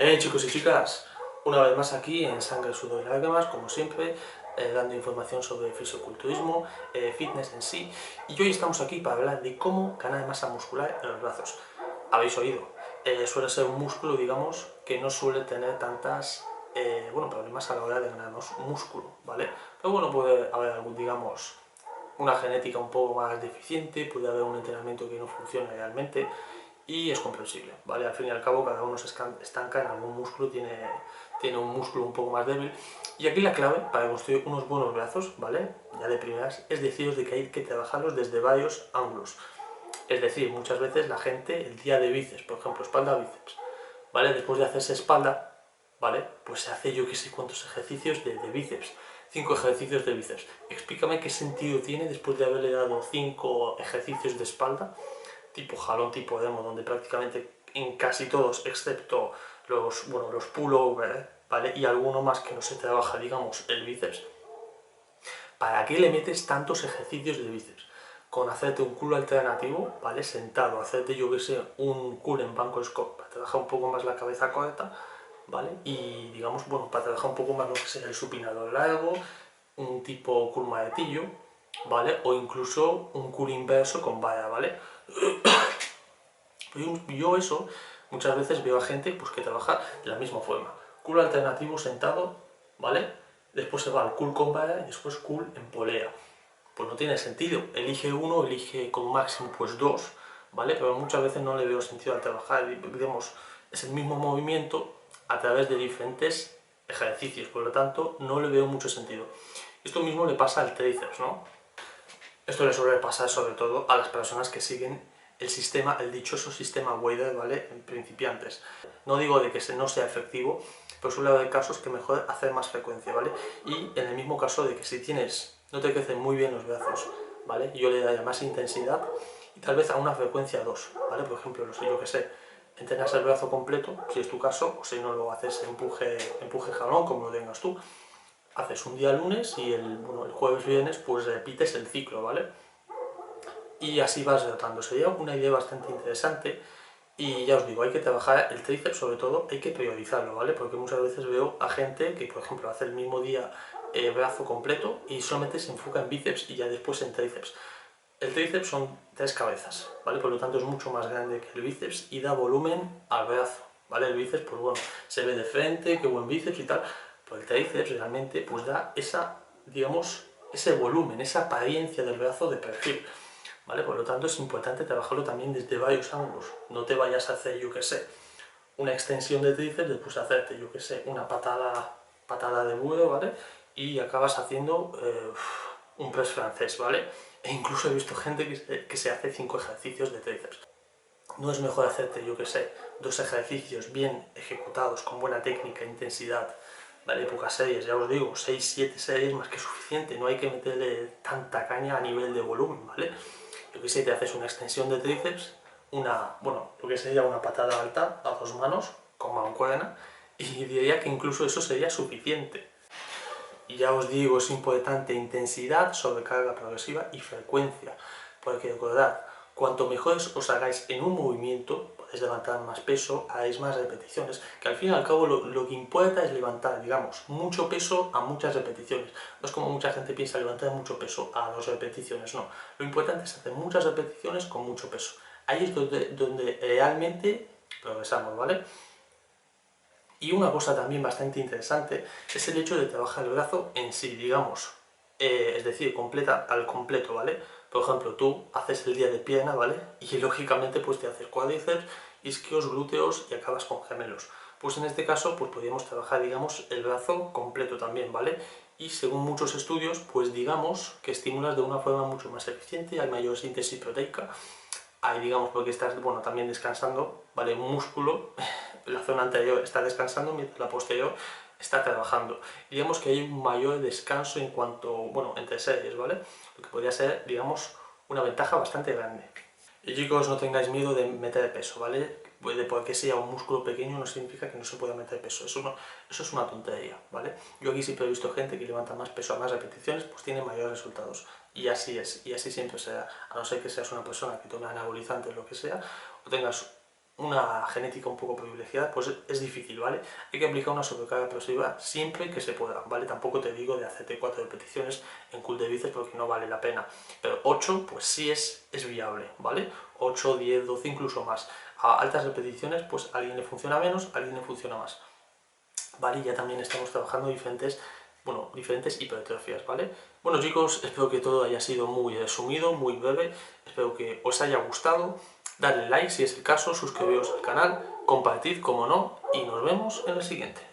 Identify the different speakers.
Speaker 1: Chicos y chicas, una vez más aquí en Sangre, Sudor y Lágrimas, como siempre, dando información sobre fisioculturismo, fitness en sí, y hoy estamos aquí para hablar de cómo ganar masa muscular en los brazos. Habéis oído, suele ser un músculo, digamos, que no suele tener tantas problemas a la hora de ganar músculo, ¿vale? Pero bueno, puede haber algún, digamos, una genética un poco más deficiente, puede haber un entrenamiento que no funcione realmente y es comprensible, ¿vale? Al fin y al cabo cada uno se estanca en algún músculo, tiene un músculo un poco más débil y aquí la clave para construir unos buenos brazos, ¿vale? Ya de primeras, es deciros de que hay que trabajarlos desde varios ángulos. Es decir, muchas veces la gente el día de bíceps, por ejemplo, espalda-bíceps, ¿vale? Después de hacerse espalda, ¿vale? Pues se hace yo que sé cuántos ejercicios de bíceps. 5 ejercicios de bíceps. Explícame qué sentido tiene después de haberle dado 5 ejercicios de espalda, tipo jalón, tipo demo, donde prácticamente en casi todos, excepto los pullover, ¿vale? Y alguno más que no se trabaja, digamos, el bíceps. ¿Para qué le metes tantos ejercicios de bíceps? Con hacerte un curl alternativo, ¿vale? Sentado, hacerte yo que sé, un curl en banco squat para trabajar un poco más la cabeza corta, ¿vale? Y digamos, bueno, para trabajar un poco más lo que sea el supinador largo, un tipo curl maretillo, ¿vale? O incluso un curl inverso con vara, ¿vale? Yo eso muchas veces veo a gente pues, que trabaja de la misma forma. Curl alternativo sentado, ¿vale? Después se va al curl con vara y después curl en polea. Pues no tiene sentido. Elige uno, elige con máximo pues dos, ¿vale? Pero muchas veces no le veo sentido al trabajar. Digamos, es el mismo movimiento a través de diferentes ejercicios. Por lo tanto, no le veo mucho sentido. Esto mismo le pasa al tríceps, ¿no? Esto le suele pasar sobre todo a las personas que siguen el sistema, el dichoso sistema Weider, ¿vale? En principiantes. No digo de que no sea efectivo, pero suele haber casos que mejor hacer más frecuencia, ¿vale? Y en el mismo caso de que si no te crecen muy bien los brazos, ¿vale? Yo le daría más intensidad y tal vez a una frecuencia 2, ¿vale? Por ejemplo, yo que sé, entrenas el brazo completo, si es tu caso, o si no lo haces empuje jalón, como lo tengas tú, haces un día lunes y el jueves viernes pues repites el ciclo, ¿vale? Y así vas rotando. Sería una idea bastante interesante y ya os digo, hay que trabajar el tríceps, sobre todo hay que priorizarlo, ¿vale? Porque muchas veces veo a gente que, por ejemplo, hace el mismo día brazo completo y solamente se enfoca en bíceps y ya después en tríceps. El tríceps son 3 cabezas, ¿vale? Por lo tanto es mucho más grande que el bíceps y da volumen al brazo, ¿vale? El bíceps, pues bueno, se ve de frente, qué buen bíceps y tal, pero el tríceps realmente pues da digamos, ese volumen, esa apariencia del brazo de perfil, ¿vale? Por lo tanto es importante trabajarlo también desde varios ángulos. No te vayas a hacer, yo que sé, una extensión de tríceps, después hacerte, yo que sé, una patada de budo, ¿vale? Y acabas haciendo un press francés, ¿vale? E incluso he visto gente que se hace 5 ejercicios de tríceps. No es mejor hacerte, yo que sé, 2 ejercicios bien ejecutados, con buena técnica, intensidad, ¿vale? Pocas series, ya os digo, 6 7 series más que suficiente, no hay que meterle tanta caña a nivel de volumen, ¿vale? Yo que sé, te haces una extensión de tríceps, lo que sería una patada alta a 2 manos, con mancuerna, y diría que incluso eso sería suficiente. Y ya os digo, es importante intensidad, sobrecarga progresiva y frecuencia, porque recordad, cuanto mejores os hagáis en un movimiento, podéis levantar más peso, haréis más repeticiones, que al fin y al cabo lo que importa es levantar, digamos, mucho peso a muchas repeticiones. No es como mucha gente piensa levantar mucho peso a 2 repeticiones, no. Lo importante es hacer muchas repeticiones con mucho peso. Ahí es donde realmente progresamos, ¿vale? Y una cosa también bastante interesante es el hecho de trabajar el brazo en sí, digamos, es decir, al completo, ¿vale? Por ejemplo, tú haces el día de pierna, ¿vale? Y lógicamente pues te haces cuádriceps, isquios, glúteos y acabas con gemelos. Pues en este caso pues podríamos trabajar, digamos, el brazo completo también, ¿vale? Y según muchos estudios, pues digamos que estimulas de una forma mucho más eficiente, hay mayor síntesis proteica, hay, digamos, porque estás, bueno, también descansando, ¿vale? Un músculo, la zona anterior está descansando mientras la posterior está trabajando. Digamos que hay un mayor descanso en cuanto, bueno, entre series, ¿vale? Lo que podría ser, digamos, una ventaja bastante grande. Y chicos, no tengáis miedo de meter peso, ¿vale? De porque sea un músculo pequeño no significa que no se pueda meter peso, eso es una tontería, ¿vale? Yo aquí siempre he visto gente que levanta más peso a más repeticiones, pues tiene mayores resultados. Y así es, y así siempre será, a no ser que seas una persona que tome anabolizantes, lo que sea, o tengas una genética un poco privilegiada, pues es difícil, ¿vale? Hay que aplicar una sobrecarga progresiva siempre que se pueda, ¿vale? Tampoco te digo de hacerte 4 repeticiones en curl de bíceps porque no vale la pena, pero 8 pues sí es viable, ¿vale? 8, 10, 12, incluso más. A altas repeticiones pues a alguien le funciona menos, a alguien le funciona más, ¿vale? Ya también estamos trabajando diferentes hipertrofías, ¿vale? Bueno chicos, espero que todo haya sido muy resumido, muy breve, espero que os haya gustado, dadle like si es el caso, suscribiros al canal, compartid como no, y nos vemos en el siguiente.